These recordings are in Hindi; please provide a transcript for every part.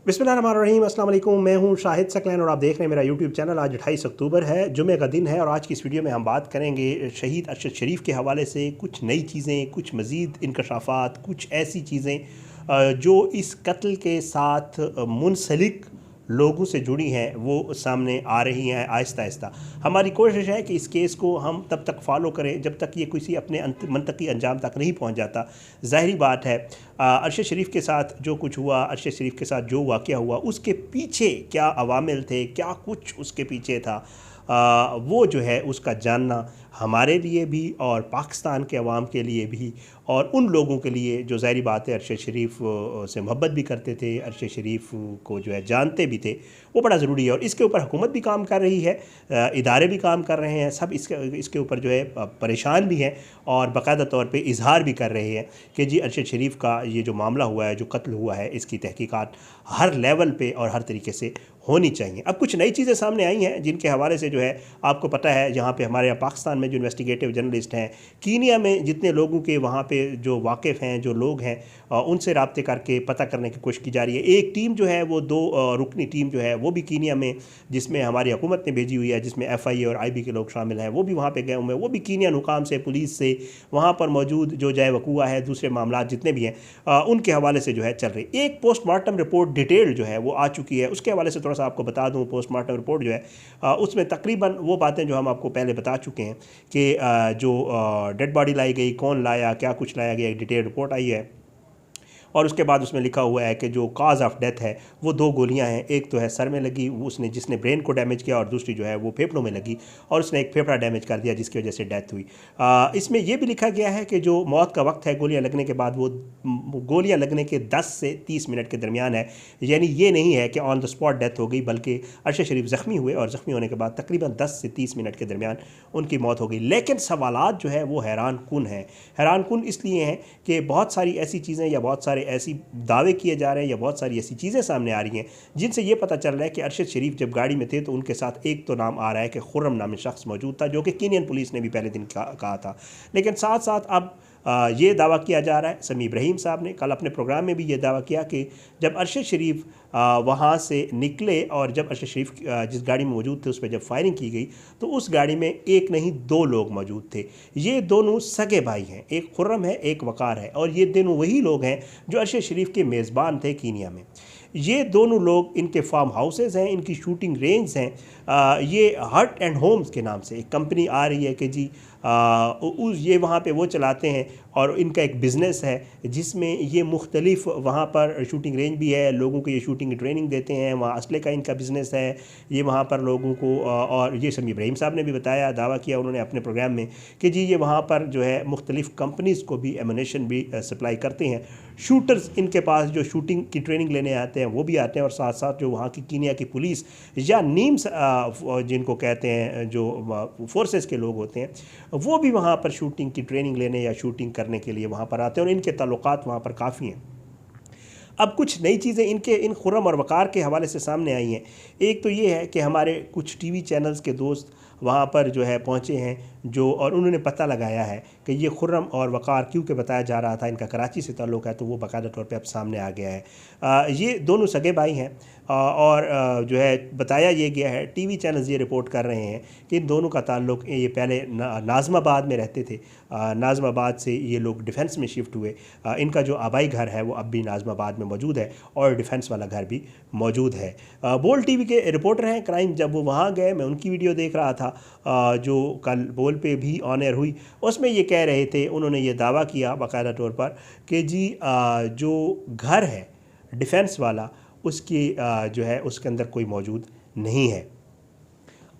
बिस्मिल्लाहिर्रहमानिर्रहीम, अस्सलाम वालेकुम। मैं हूं शाहिद सकलैन और आप देख रहे हैं मेरा यूट्यूब चैनल। आज 28 अक्टूबर है, जुमे का दिन है और आज की इस वीडियो में हम बात करेंगे शहीद अरशद शरीफ के हवाले से कुछ नई चीज़ें, कुछ मज़ीद इंकशाफात, कुछ ऐसी चीज़ें जो इस कत्ल के साथ मुंसलिक लोगों से जुड़ी हैं वो सामने आ रही हैं आहिस्ता आहिस्ता। हमारी कोशिश है कि इस केस को हम तब तक फॉलो करें जब तक ये किसी अपने मंतकी अंजाम तक नहीं पहुंच जाता। ज़ाहिरी बात है अरशद शरीफ के साथ जो कुछ हुआ, अरशद शरीफ के साथ जो वाक़या हुआ, उसके पीछे क्या अवामिल थे, क्या कुछ उसके पीछे था, वो जो है उसका जानना हमारे लिए भी और पाकिस्तान के अवाम के लिए भी और उन लोगों के लिए जो ज़ाहिरी बात है अरशद शरीफ से मोहब्बत भी करते थे, अरशद शरीफ को जो है जानते भी थे, वो बड़ा ज़रूरी है। और इसके ऊपर हुकूमत भी काम कर रही है, इदारे भी काम कर रहे हैं, सब इसके ऊपर जो है परेशान भी हैं और बाकायदा तौर पे इजहार भी कर रहे हैं कि जी अरशद शरीफ का ये जो मामला हुआ है, जो कत्ल हुआ है, इसकी तहकीकात हर लेवल पे और हर तरीके से होनी चाहिए। अब कुछ नई चीज़ें सामने आई हैं जिनके हवाले से जो है आपको पता है, यहाँ पे हमारे यहाँ पाकिस्तान में जो इन्वेस्टिगेटिव जर्नलिस्ट हैं, कीनिया में जितने लोगों के वहाँ पे जो वाकिफ़ हैं, जो लोग हैं, उनसे रब्ते करके पता करने की कोशिश की जा रही है। एक टीम जो है वो 2 रुकनी टीम जो है वो भी कीनिया में, जिसमें हमारी हुकूमत ने भेजी हुई है, जिसमें FIA और IB के लोग शामिल हैं, वो भी वहाँ पर गए हुए हैं। वो भी कीनियन हुकाम से, पुलिस से, वहाँ पर मौजूद जो जाए वकूआ है, दूसरे मामला जितने भी हैं उनके हवाले से जो है चल रही। एक पोस्टमार्टम रिपोर्ट डिटेल्ड जो है वो आ चुकी है, उसके हवाले से थोड़ा सा आपको बता दूं। पोस्टमार्टम रिपोर्ट जो है उसमें तकरीबन वो बातें जो हम आपको पहले बता चुके हैं कि जो डेड बॉडी लाई गई, कौन लाया, क्या कुछ लाया गया, एक डिटेल रिपोर्ट आई है। और उसके बाद उसमें लिखा हुआ है कि जो काज ऑफ डेथ है वो 2 गोलियां हैं। एक तो है सर में लगी, उसने जिसने ब्रेन को डैमेज किया, और दूसरी जो है वो फेफड़ों में लगी और उसने एक फेफड़ा डैमेज कर दिया जिसकी वजह से डेथ हुई। इसमें यह भी लिखा गया है कि जो मौत का वक्त है गोलियां लगने के बाद, वो गोलियां लगने के 10 से 30 मिनट के दरमियान है। यानी ये नहीं है कि ऑन द स्पॉट डेथ हो गई, बल्कि अरशद शरीफ ज़ख्मी हुए और ज़ख्मी होने के बाद तकरीबन 10 से 30 मिनट के दरमियान उनकी मौत हो गई। लेकिन सवालात जो है वो हैरान कुन हैं। हैरान कुन इसलिए हैं कि बहुत सारी ऐसी चीज़ें या बहुत सारे ऐसी दावे किए जा रहे हैं या बहुत सारी ऐसी चीज़ें सामने आ रही हैं जिनसे ये पता चल रहा है कि अरशद शरीफ जब गाड़ी में थे तो उनके साथ एक तो नाम आ रहा है कि खुर्रम नामी शख्स मौजूद था, जो कि कीनियन पुलिस ने भी पहले दिन कहा था। लेकिन साथ साथ अब ये दावा किया जा रहा है, समी इब्राहिम साहब ने कल अपने प्रोग्राम में भी ये दावा किया कि जब अरशद शरीफ वहाँ से निकले और जब अरशद शरीफ जिस गाड़ी में मौजूद थे उस पर जब फायरिंग की गई तो उस गाड़ी में एक नहीं 2 लोग मौजूद थे। ये दोनों सगे भाई हैं, एक खुर्रम है, एक वकार है, और ये दोनों वही लोग हैं जो अरशद शरीफ के मेज़बान थे कीनिया में। ये दोनों लोग, इनके फार्म हाउसेस हैं, इनकी शूटिंग रेंज हैं। ये हट एंड होम्स के नाम से एक कंपनी आ रही है कि जी ये वहाँ पे वो चलाते हैं और इनका एक बिज़नेस है जिसमें ये मुख्तलिफ वहाँ पर शूटिंग रेंज भी है, लोगों को ये शूटिंग की ट्रेनिंग देते हैं, वहाँ असले का इनका बिज़नेस है। ये वहाँ पर लोगों को और ये समी इब्राहिम साहब ने भी बताया, दावा किया उन्होंने अपने प्रोग्राम में कि जी ये वहाँ पर जो है मुख्तलिफ कंपनीज़ को भी एमुनेशन भी सप्लाई करते हैं। शूटर्स इनके पास जो शूटिंग की ट्रेनिंग लेने आते हैं वो भी आते हैं, और साथ साथ जो वहाँ की कीनिया की पुलिस या नीम्स जिनको कहते हैं, जो फोर्सेस के लोग होते हैं, वो भी वहाँ पर शूटिंग की ट्रेनिंग लेने या शूटिंग करने के लिए वहाँ पर आते हैं और इनके ताल्लुकात वहाँ पर काफ़ी हैं। अब कुछ नई चीज़ें इन खुर्रम और वकार के हवाले से सामने आई हैं। एक तो ये है कि हमारे कुछ TV चैनल्स के दोस्त वहाँ पर जो है पहुँचे हैं जो, और उन्होंने पता लगाया है कि ये खुर्रम और वकार क्योंकि बताया जा रहा था इनका कराची से ताल्लुक़ है, तो वो बाकायदा तौर पे अब सामने आ गया है। ये दोनों सगे भाई हैं और जो है बताया ये गया है, TV चैनल्स ये रिपोर्ट कर रहे हैं कि इन दोनों का ताल्लुक़, ये पहले नाज़माबाद में रहते थे, नाज़माबाद से ये लोग डिफेंस में शिफ्ट हुए। इनका जो आबाई घर है वो अब भी नाज़माबाद में मौजूद है और डिफेंस वाला घर भी मौजूद है। बोल TV के रिपोर्टर हैं क्राइम, जब वो वहाँ गए, मैं उनकी वीडियो देख रहा था जो कल बोल पे भी ऑन एयर हुई, उसमें ये कह रहे थे, उन्होंने ये दावा किया बाकायदा तौर पर कि जी जो घर है डिफेंस वाला, उसकी जो है उसके अंदर कोई मौजूद नहीं है।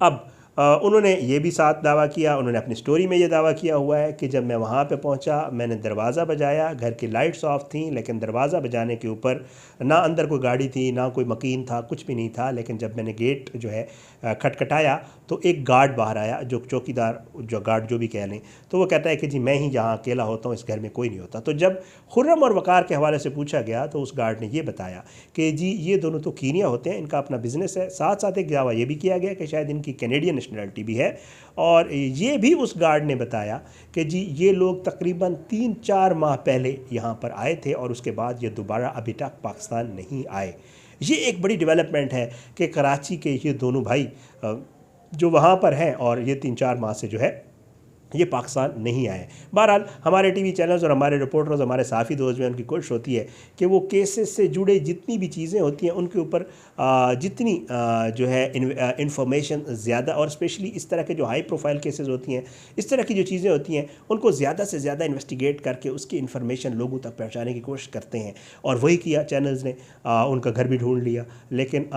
अब उन्होंने ये भी साथ दावा किया, उन्होंने अपनी स्टोरी में ये दावा किया हुआ है कि जब मैं वहाँ पे पहुँचा, मैंने दरवाज़ा बजाया, घर की लाइट्स ऑफ थी, लेकिन दरवाज़ा बजाने के ऊपर ना अंदर कोई गाड़ी थी, ना कोई मकीन था, कुछ भी नहीं था। लेकिन जब मैंने गेट जो है खटखटाया तो एक गार्ड बाहर आया, जो चौकीदार, जो गार्ड जो भी कह लें, तो वो कहता है कि जी मैं ही यहाँ अकेला होता हूँ, इस घर में कोई नहीं होता। तो जब खुर्रम और वकार के हवाले से पूछा गया तो उस गार्ड ने ये बताया कि जी ये दोनों तो कीनिया होते हैं, इनका अपना बिज़नेस है। साथ साथ एक दावा ये भी किया गया कि शायद इनकी कैनेडियन नेशनलिटी भी है। और ये भी उस गार्ड ने बताया कि जी ये लोग तकरीबन 3-4 माह पहले यहाँ पर आए थे और उसके बाद ये दोबारा अभी तक पाकिस्तान नहीं आए। ये एक बड़ी डेवलपमेंट है कि कराची के ये दोनों भाई जो वहाँ पर हैं और ये 3-4 माह से जो है ये पाकिस्तान नहीं आए। बहरहाल हमारे टीवी चैनल्स और हमारे रिपोर्टर्स, हमारे साफ़ी दोस्त जो हैं, उनकी कोशिश होती है कि वो केसेस से जुड़े जितनी भी चीज़ें होती हैं उनके ऊपर जितनी जो है इंफॉर्मेशन ज़्यादा, और स्पेशली इस तरह के जो हाई प्रोफाइल केसेस होती हैं, इस तरह की जो चीज़ें होती हैं, उनको ज़्यादा से ज़्यादा इन्वेस्टिगेट करके उसकी इन्फॉर्मेशन लोगों तक पहुँचाने की कोशिश करते हैं। और वही किया चैनल्स ने, उनका घर भी ढूँढ लिया, लेकिन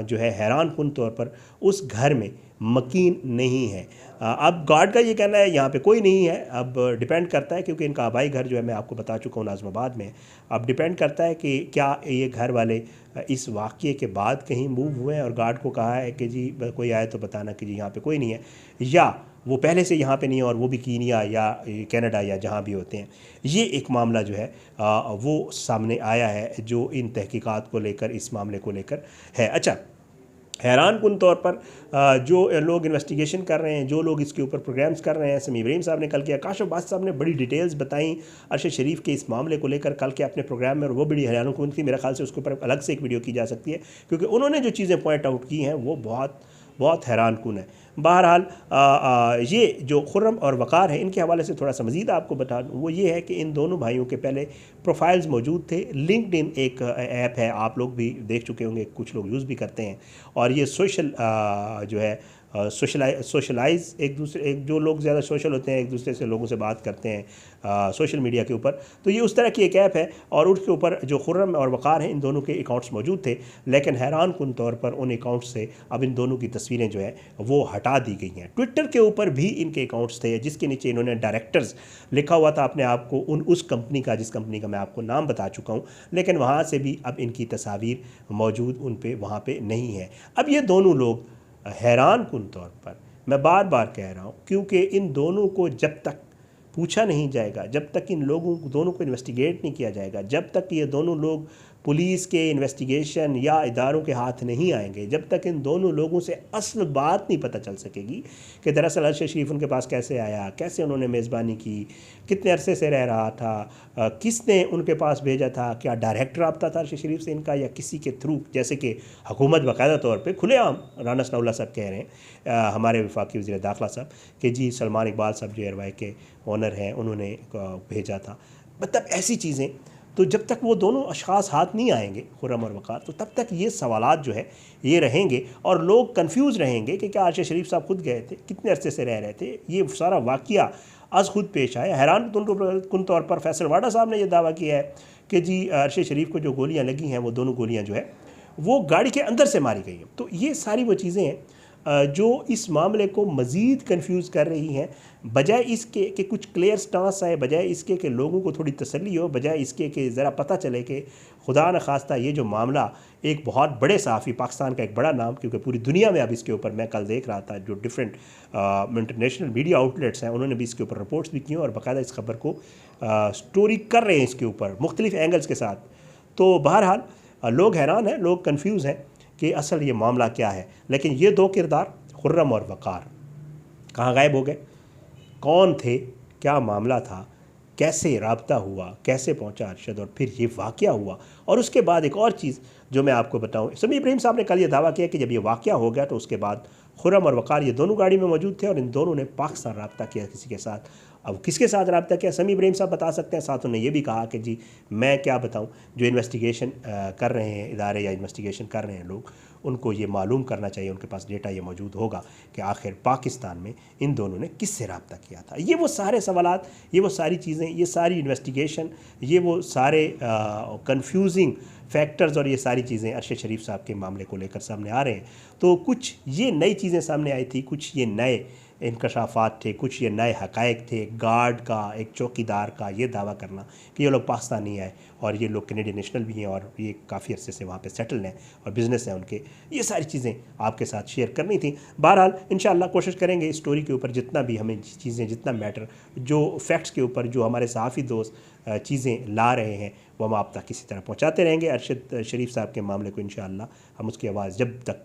जो है हैरानकुन तौर पर उस घर में मकीन नहीं है। अब गार्ड का ये कहना है यहाँ पे कोई नहीं है। अब डिपेंड करता है, क्योंकि इनका आबाई घर जो है मैं आपको बता चुका हूँ नाज़िमाबाद में। अब डिपेंड करता है कि क्या ये घर वाले इस वाक़ये के बाद कहीं मूव हुए हैं और गार्ड को कहा है कि जी कोई आए तो बताना कि जी यहाँ पे कोई नहीं है, या वो पहले से यहाँ पे नहीं है और वो भी कीनिया या कनाडा या जहाँ भी होते हैं। ये एक मामला जो है वो सामने आया है जो इन तहकीकात को लेकर, इस मामले को लेकर है। अच्छा, हैरानकुन तौर पर जो लोग इन्वेस्टिगेशन कर रहे हैं, जो लोग इसके ऊपर प्रोग्राम्स कर रहे हैं, समी इब्राहिम साहब ने कल किया, काशिफ बास साहब ने बड़ी डिटेल्स बताई अरशद शरीफ के इस मामले को लेकर कल के अपने प्रोग्राम में, और वो बड़ी हैरानकुन थी। मेरे ख्याल से उसके ऊपर अलग से एक वीडियो की जा सकती है, क्योंकि उन्होंने जो चीज़ें पॉइंट आउट की हैं वो बहुत बहुत हैरानकुन है। बहरहाल ये जो खुर्रम और वक़ार है, इनके हवाले से थोड़ा सा मज़ीद आपको बता दूँ, वो ये है कि इन दोनों भाइयों के पहले प्रोफाइल्स मौजूद थे। लिंक्डइन एक ऐप है, आप लोग भी देख चुके होंगे, कुछ लोग यूज़ भी करते हैं, और ये सोशल जो है सोशलाइज एक जो लोग ज़्यादा सोशल होते हैं, एक दूसरे से लोगों से बात करते हैं सोशल मीडिया के ऊपर, तो ये उस तरह की एक ऐप है। और उसके ऊपर जो खुर्रम और वक़ार हैं, इन दोनों के अकाउंट्स मौजूद थे, लेकिन हैरानकुन तौर पर उन अकाउंट्स से अब इन दोनों की तस्वीरें जो है वो हटा दी गई हैं। ट्विटर के ऊपर भी इनके अकाउंट्स थे, जिसके नीचे इन्होंने डायरेक्टर्स लिखा हुआ था अपने आप को, उस कंपनी का जिस कंपनी का मैं आपको नाम बता चुका हूँ, लेकिन वहाँ से भी अब इनकी तस्वीर मौजूद उन पे वहाँ पे नहीं है। अब ये दोनों लोग हैरानकुन तौर पर, मैं बार बार कह रहा हूँ, क्योंकि इन दोनों को जब तक पूछा नहीं जाएगा, जब तक इन लोगों दोनों को इन्वेस्टिगेट नहीं किया जाएगा, जब तक ये दोनों लोग पुलिस के इन्वेस्टिगेशन या इदारों के हाथ नहीं आएंगे, जब तक इन दोनों लोगों से असल बात नहीं पता चल सकेगी कि दरअसल अरशद शरीफ उनके पास कैसे आया, कैसे उन्होंने मेज़बानी की, कितने अरसे से रह रहा था, किसने उनके पास भेजा था, क्या डायरेक्ट रब्ता था अरशद शरीफ से इनका या किसी के थ्रू, जैसे कि हुकूमत बाकायदा तौर पर खुलेआम राना सनाउल्लाह साहब कह रहे हैं, हमारे वफाकी वज़ीर दाखिला साहब, कि जी सलमान इकबाल साहब जो एयरवाई के ओनर हैं उन्होंने भेजा था। मतलब ऐसी चीज़ें, तो जब तक वो दोनों अशख़ास हाथ नहीं आएंगे, खुर्रम और वक़ार, तो तब तक ये सवालात जो है ये रहेंगे और लोग कंफ्यूज रहेंगे कि क्या अरशद शरीफ साहब खुद गए थे, कितने अरसे से रह रहे थे, ये सारा वाक़या आज खुद पेश आया। हैरानकुन तौर पर फैसल वाडा साहब ने यह दावा किया है कि जी अरशद शरीफ को जो गोलियाँ लगी हैं, वो दोनों गोलियाँ जो है वो गाड़ी के अंदर से मारी गई हैं। तो ये सारी वो चीज़ें हैं जो इस मामले को मज़ीद कंफ्यूज कर रही हैं, बजाय इसके कि कुछ क्लियर स्टांस आए, बजाय इसके कि लोगों को थोड़ी तसल्ली हो, बजाय इसके कि ज़रा पता चले कि खुदा न खास्ता ये जो मामला एक बहुत बड़े सहाफ़ी, पाकिस्तान का एक बड़ा नाम, क्योंकि पूरी दुनिया में अब इसके ऊपर, मैं कल देख रहा था, जो डिफरेंट इंटरनेशनल मीडिया आउटलेट्स हैं उन्होंने भी इसके ऊपर रिपोर्ट्स भी की और बाकायदा इस खबर को स्टोरी कर रहे हैं इसके ऊपर मुख्तलिफ एंगल्स के साथ। तो बहरहाल लोग हैरान हैं, लोग कन्फ्यूज़ हैं कि असल ये मामला क्या है। लेकिन ये दो किरदार, खुर्रम और वक़ार, कहाँ गायब हो गए, कौन थे, क्या मामला था, कैसे राब्ता हुआ, कैसे पहुंचा अरशद, और फिर ये वाक़या हुआ। और उसके बाद एक और चीज़ जो मैं आपको बताऊं, समी इब्राहिम साहब ने कल ये दावा किया कि जब ये वाक़या हो गया तो उसके बाद खुर्रम और वक़ार ये दोनों गाड़ी में मौजूद थे और इन दोनों ने पाकिस्तान राब्ता किया किसी के साथ। अब किसके साथ रब्ता किया, समी इब्राहिम साहब बता सकते हैं। साथ उन्होंने ये भी कहा कि जी मैं क्या बताऊं, जो इन्वेस्टिगेशन कर रहे हैं इदारे या इन्वेस्टिगेशन कर रहे हैं लोग, उनको ये मालूम करना चाहिए, उनके पास डेटा ये मौजूद होगा कि आखिर पाकिस्तान में इन दोनों ने किससे रब्ता किया था। ये वो सारे सवालात, ये वो सारी चीज़ें, ये सारी इन्वेस्टिगेशन, ये वो सारे कन्फ्यूजिंग फैक्टर्स और ये सारी चीज़ें अरशद शरीफ साहब के मामले को लेकर सामने आ रहे हैं। तो कुछ ये नई चीज़ें सामने आई थी, कुछ ये नए इंकशाफात थे, कुछ ये नए हक़ाइक़ थे। गार्ड का, एक चौकीदार का ये दावा करना कि ये लोग पाकिस्तान नहीं आए और ये लोग कैनेडियन नेशनल भी हैं और ये काफ़ी अरसे से वहाँ पे सेटल हैं और बिज़नेस है उनके, ये सारी चीज़ें आपके साथ शेयर करनी थी। बहरहाल इंशाअल्लाह कोशिश करेंगे इस स्टोरी के ऊपर जितना भी हमें चीज़ें, जितना मैटर, जो फैक्ट्स के ऊपर जो हमारे सहाफ़ी दोस्त चीज़ें ला रहे हैं वो हम आप तक किसी तरह पहुँचाते रहेंगे। अरशद शरीफ साहब के मामले को इंशाअल्लाह हम उसकी आवाज़ जब तक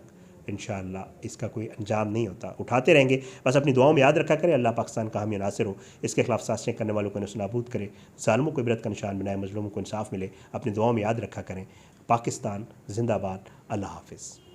इंशाअल्लाह इसका कोई अंजाम नहीं होता। उठाते रहेंगे, बस अपनी दुआओं में याद रखा करें, अल्लाह पाकिस्तान का हामी नासिर हो, इसके खिलाफ साजिशें करने वालों को नस्तानाबूद करे, ज़ालिमों को इबरत का निशान बनाए, मजलूमों को इंसाफ मिले। अपनी दुआओं में याद रखा करें। पाकिस्तान जिंदाबाद। अल्लाह हाफिज़।